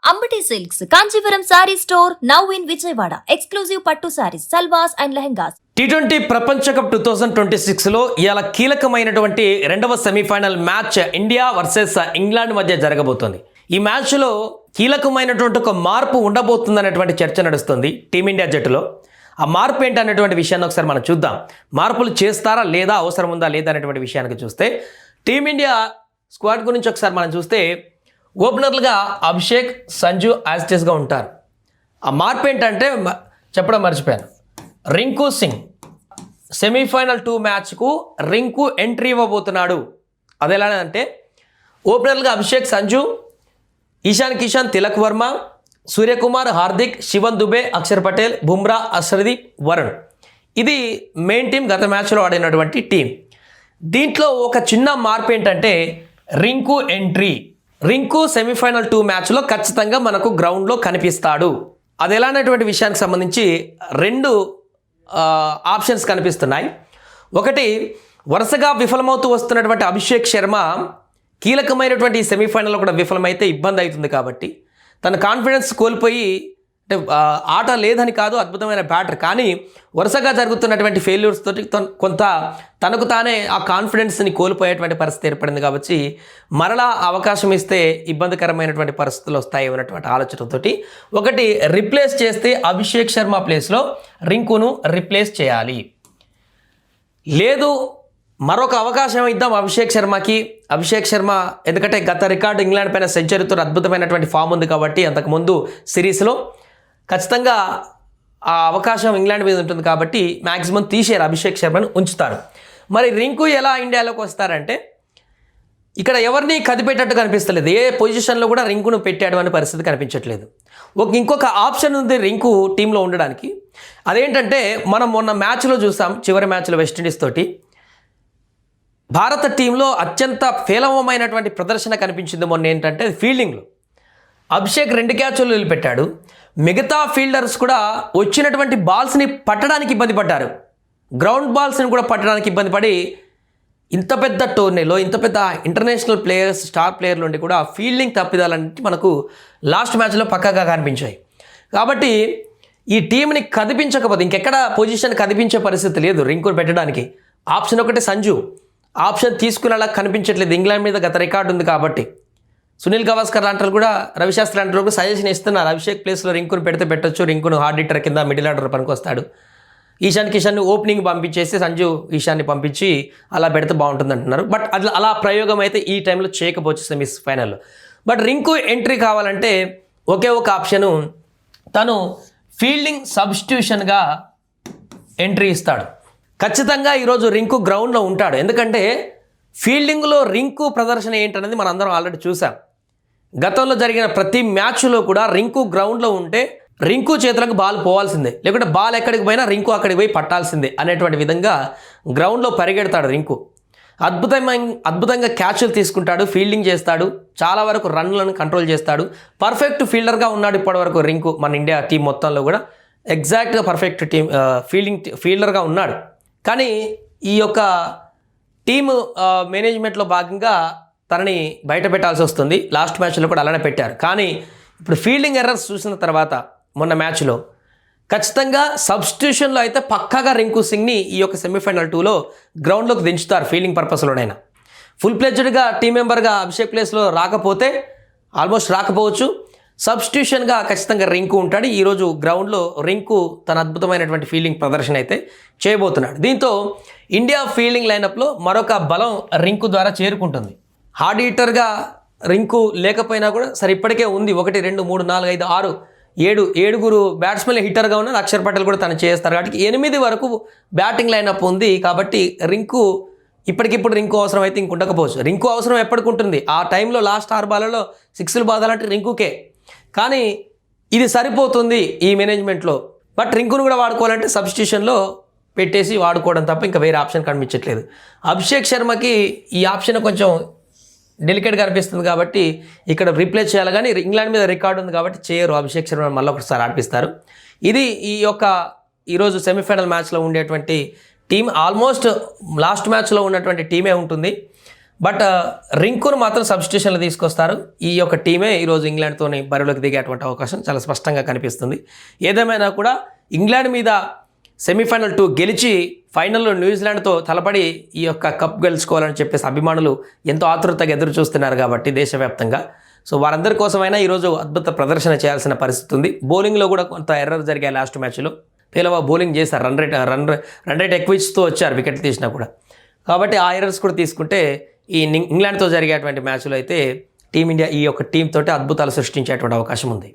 Ambati silks Kanchipuram sorry store now in Vijayawada. Exclusive పట్టు saris, సల్వాస్ and lehengas. T20 ప్రపంచ cup 2026లో ఇవాళ కీలకమైనటువంటి రెండవ semifinal match India versus England మధ్య జరగబోతోంది. ఈ మ్యాచ్లో కీలకమైనటువంటి ఒక మార్పు ఉండబోతుందనేటువంటి చర్చ నడుస్తుంది టీమిండియా జట్టులో. ఆ మార్పు ఏంటనేటువంటి విషయాన్ని ఒకసారి మనం చూద్దాం. మార్పులు చేస్తారా లేదా, అవసరం ఉందా లేదా అనేటువంటి విషయానికి చూస్తే టీమిండియా స్క్వాడ్ గురించి ఒకసారి మనం చూస్తే ఓపెనర్లుగా అభిషేక్, సంజు యాస్టేస్గా ఉంటారు. ఆ మార్పు ఏంటంటే చెప్పడం మర్చిపోయాను, రింకు సింగ్ సెమీఫైనల్ 2 మ్యాచ్కు రింకు ఎంట్రీ ఇవ్వబోతున్నాడు. అది ఎలా అంటే ఓపెనర్లుగా అభిషేక్, సంజు, ఈశాన్ కిషన్, తిలక్ వర్మ, సూర్యకుమార్, హార్దిక్, శివన్ దుబే, అక్షర్ పటేల్, బుమ్రా, అర్షదీప్, వరుణ్. ఇది మెయిన్ టీం, గత మ్యాచ్లో ఆడినటువంటి టీం. దీంట్లో ఒక చిన్న మార్పు ఏంటంటే రింకు ఎంట్రీ. రింకు సెమీఫైనల్ 2 మ్యాచ్లో ఖచ్చితంగా మనకు గ్రౌండ్లో కనిపిస్తాడు. అది ఎలా అనేటువంటి విషయానికి సంబంధించి 2 ఆప్షన్స్ కనిపిస్తున్నాయి. ఒకటి, వరుసగా విఫలమవుతూ వస్తున్నటువంటి అభిషేక్ శర్మ కీలకమైనటువంటి ఈ సెమీఫైనల్లో కూడా విఫలమైతే ఇబ్బంది అవుతుంది కాబట్టి తన కాన్ఫిడెన్స్ కోల్పోయి, అంటే ఆట లేదని కాదు, అద్భుతమైన బ్యాటర్, కానీ వరుసగా జరుగుతున్నటువంటి ఫెయిల్యూర్స్ తోటి కొంత తనకు తానే ఆ కాన్ఫిడెన్స్ని కోల్పోయేటువంటి పరిస్థితి ఏర్పడింది. కాబట్టి మరలా అవకాశం ఇస్తే ఇబ్బందికరమైనటువంటి పరిస్థితులు వస్తాయి అన్నటువంటి ఆలోచనతోటి ఒకటి రిప్లేస్ చేస్తే అభిషేక్ శర్మ ప్లేస్లో రింకును రిప్లేస్ చేయాలి. లేదు, మరొక అవకాశం ఇద్దాం అభిషేక్ శర్మకి. అభిషేక్ శర్మ ఎందుకంటే గత రికార్డు ఇంగ్లాండ్ పైన సెంచరీతో అద్భుతమైనటువంటి ఫామ్ ఉంది కాబట్టి అంతకుముందు సిరీస్లో ఖచ్చితంగా ఆ అవకాశం ఇంగ్లాండ్ మీద ఉంటుంది కాబట్టి మ్యాక్సిమం తీసేరు, అభిషేక్ శర్మను ఉంచుతారు. మరి రింకు ఎలా ఇండియాలోకి వస్తారంటే ఇక్కడ ఎవరిని కదిపెట్టట్టు కనిపిస్తలేదు. ఏ పొజిషన్లో కూడా రింకును పెట్టాడు అనే పరిస్థితి కనిపించట్లేదు. ఇంకొక ఆప్షన్ ఉంది రింకు టీంలో ఉండడానికి. అదేంటంటే మనం మొన్న మ్యాచ్లో చూసాం, చివరి మ్యాచ్లో వెస్టిండీస్ తోటి భారత టీంలో అత్యంత పేలవమైనటువంటి ప్రదర్శన కనిపించింది మొన్న. ఏంటంటే ఫీల్డింగ్లో అభిషేక్ 2 క్యాచ్లు వదిలిపెట్టాడు. మిగతా ఫీల్డర్స్ కూడా వచ్చినటువంటి బాల్స్ని పట్టడానికి ఇబ్బంది పడ్డారు. గ్రౌండ్ బాల్స్ని కూడా పట్టడానికి ఇబ్బంది పడి ఇంత పెద్ద టోర్నీలో ఇంత పెద్ద ఇంటర్నేషనల్ ప్లేయర్స్, స్టార్ ప్లేయర్లు ఉండి కూడా ఫీల్డింగ్ తప్పిదాలంటే మనకు లాస్ట్ మ్యాచ్లో పక్కాగా కనిపించాయి. కాబట్టి ఈ టీంని కదిపించకపోతే ఇంకెక్కడ పొజిషన్ కదిపించే పరిస్థితి లేదు రింకును పెట్టడానికి. ఆప్షన్ ఒకటి సంజు, ఆప్షన్ తీసుకునేలా కనిపించట్లేదు. ఇంగ్లాండ్ మీద గత రికార్డు ఉంది కాబట్టి సునీల్ గవాస్కర్ లాంటి కూడా, రవిశాస్త్రి లాంటి కూడా సజెషన్ ఇస్తున్నారు అభిషేక్ ప్లేస్లో రింకును పెడితే పెట్టచ్చు, రింకును హార్డ్ హిట్టర్ కింద మిడిల్ ఆర్డర్ పనికొస్తాడు. ఈశాన్ కిషన్ని ఓపెనింగ్ పంపించేసి సంజు ఈశాన్ని పంపించి అలా పెడితే బాగుంటుంది అంటున్నారు. బట్ అలా ప్రయోగం అయితే ఈ టైంలో చేయకపోవచ్చు సెమీస్ ఫైనల్లో. బట్ రింకు ఎంట్రీ కావాలంటే ఒకే ఒక ఆప్షను, తను ఫీల్డింగ్ సబ్స్టిట్యూషన్గా ఎంట్రీ ఇస్తాడు. ఖచ్చితంగా ఈరోజు రింకు గ్రౌండ్లో ఉంటాడు. ఎందుకంటే ఫీల్డింగ్లో రింకు ప్రదర్శన ఏంటనేది మనం అందరం ఆల్రెడీ చూసాం. గతంలో జరిగిన ప్రతి మ్యాచ్లో కూడా రింకు గ్రౌండ్లో ఉంటే రింకు చేతులకు బాల్ పోవాల్సిందే, లేకుంటే బాల్ ఎక్కడికి పోయినా రింకు అక్కడికి పోయి పట్టాల్సిందే అనేటువంటి విధంగా గ్రౌండ్లో పరిగెడతాడు రింకు. అద్భుతంగా క్యాచ్లు తీసుకుంటాడు, ఫీల్డింగ్ చేస్తాడు, చాలా వరకు రన్లను కంట్రోల్ చేస్తాడు. పర్ఫెక్ట్ ఫీల్డర్గా ఉన్నాడు ఇప్పటివరకు రింకు. మన ఇండియా టీం మొత్తంలో కూడా ఎగ్జాక్ట్గా పర్ఫెక్ట్ ఫీల్డర్గా ఉన్నాడు. కానీ ఈ యొక్క టీము మేనేజ్మెంట్లో భాగంగా తనని బయట పెట్టాల్సి వస్తుంది. లాస్ట్ మ్యాచ్లో కూడా అలానే పెట్టారు. కానీ ఇప్పుడు ఫీల్డింగ్ ఎర్రర్స్ చూసిన తర్వాత మొన్న మ్యాచ్లో ఖచ్చితంగా సబ్స్టిట్యూషన్లో అయితే పక్కాగా రింకు సింగ్ని ఈ యొక్క సెమీఫైనల్ 2లో గ్రౌండ్లోకి దించుతారు. ఫీల్డింగ్ పర్పస్లోనైనా ఫుల్ ప్లెడ్జ్డ్గా టీం మెంబర్గా అభిషేక్ ప్లేస్లో రాకపోతే, ఆల్మోస్ట్ రాకపోవచ్చు, సబ్స్టిట్యూషన్గా ఖచ్చితంగా రింకు ఉంటాడు. ఈరోజు గ్రౌండ్లో రింకు తన అద్భుతమైనటువంటి ఫీల్డింగ్ ప్రదర్శన అయితే చేయబోతున్నాడు. దీంతో ఇండియా ఫీల్డింగ్ లైనప్లో మరొక బలం రింకు ద్వారా చేరుకుంటుంది. హార్డ్ హిట్టర్గా రింకు లేకపోయినా కూడా సరే ఇప్పటికే ఉంది 1, 2, 3, 4, 5, 6, 7 బ్యాట్స్మెన్లు హిట్టర్గా ఉన్నారు. అక్షర్ పటేల్ కూడా తను చేస్తారు కాబట్టి 8 వరకు బ్యాటింగ్ లైనప్ ఉంది. కాబట్టి రింకు ఇప్పటికిప్పుడు రింకు అవసరం అయితే ఇంక ఉండకపోవచ్చు. రింకు అవసరం ఎప్పటికి ఉంటుంది, ఆ టైంలో లాస్ట్ 6 బాల్లలో 6లు బాదాలంటే రింకుకే. కానీ ఇది సరిపోతుంది ఈ మేనేజ్మెంట్లో. బట్ రింకును కూడా వాడుకోవాలంటే సబ్స్టిట్యూషన్లో పెట్టేసి వాడుకోవడం తప్ప ఇంకా వేరే ఆప్షన్ కనిపించట్లేదు. అభిషేక్ శర్మకి ఈ ఆప్షన్ కొంచెం డెలికేట్గా అనిపిస్తుంది కాబట్టి ఇక్కడ రీప్లేస్ చేయాలి. కానీ ఇంగ్లాండ్ మీద రికార్డు ఉంది కాబట్టి చేయరు, అభిషేక్ శర్మ మళ్ళీ ఒకసారి ఆడిపిస్తారు. ఇది ఈరోజు సెమీఫైనల్ మ్యాచ్లో ఉండేటువంటి టీం. ఆల్మోస్ట్ లాస్ట్ మ్యాచ్లో ఉన్నటువంటి టీమే ఉంటుంది. బట్ రింకును మాత్రం సబ్స్టిట్యూషన్లో తీసుకొస్తారు. ఈ యొక్క టీమే ఈరోజు ఇంగ్లాండ్తోని బరిలోకి దిగేటువంటి అవకాశం చాలా స్పష్టంగా కనిపిస్తుంది. ఏదేమైనా కూడా ఇంగ్లాండ్ మీద సెమీఫైనల్ 2 గెలిచి ఫైనల్లో న్యూజిలాండ్తో తలపడి ఈ యొక్క కప్ గెలుచుకోవాలని చెప్పేసి అభిమానులు ఎంతో ఆతృతగా ఎదురు చూస్తున్నారు కాబట్టి దేశవ్యాప్తంగా. సో వారందరి కోసమైనా ఈరోజు అద్భుత ప్రదర్శన చేయాల్సిన పరిస్థితి ఉంది. బౌలింగ్లో కూడా కొంత ఎర్రర్ జరిగాయి లాస్ట్ మ్యాచ్లో. పేలవ బౌలింగ్ చేశారు, రన్ రేట్ ఎక్కువ ఇస్తూ వచ్చారు వికెట్ తీసినా కూడా. కాబట్టి ఆ ఎర్రర్స్ కూడా తీసుకుంటే ఈ ఇంగ్లాండ్తో జరిగేటువంటి మ్యాచ్లో అయితే టీమిండియా ఈ యొక్క టీంతోటి అద్భుతాలు సృష్టించేటువంటి అవకాశం ఉంది.